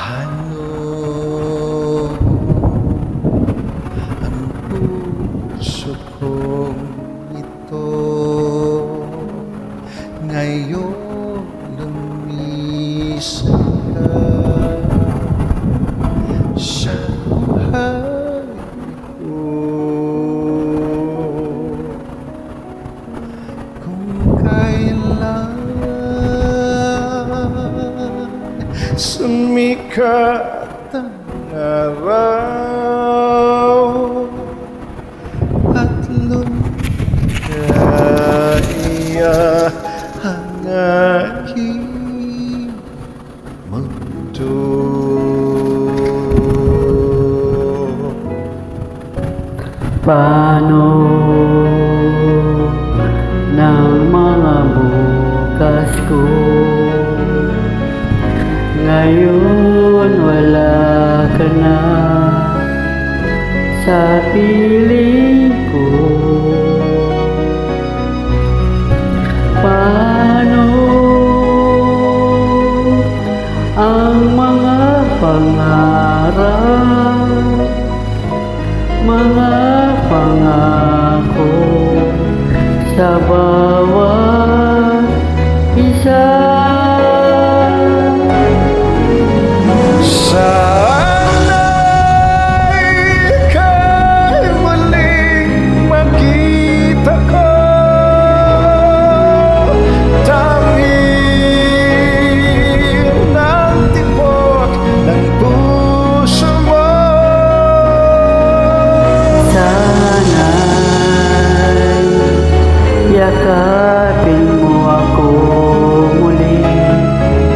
Paano ang puso kong ito ngayon lumisap ka sa buhay ko? Kung kailan sumikat ang araw at lumikaya ang aking mundo. Paano ng mga bukas ko ngayon wala ka na sa piling ko? Paano ang mga pangarap, mga pangako sa bawat isa? Sana'y ika'y muling makita ko, dahil ng tibok ng puso mo. Sana'y yakapin mo ako muli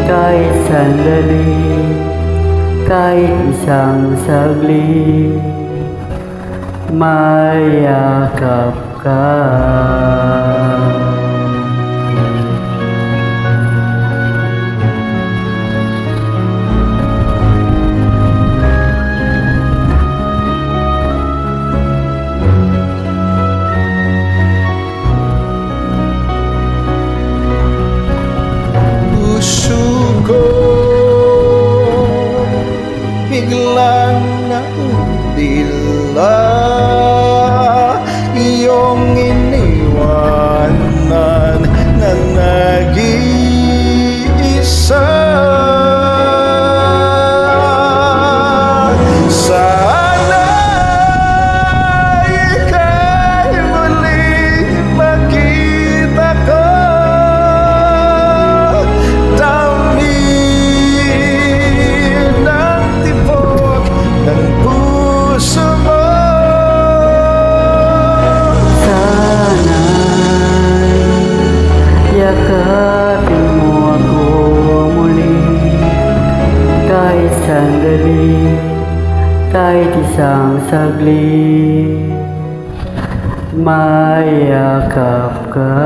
kahit sandali, kahit isang saglit, mayakap ka. Puso ko biglang naubila, iyong iniwanan na nag-iisa. Sana'y ika'y muling makita ko, dahil ng tibok ng puso mo. Sana'y yakapin mo ako muli kahit sandali, kahit isang saglit, mayakap ka.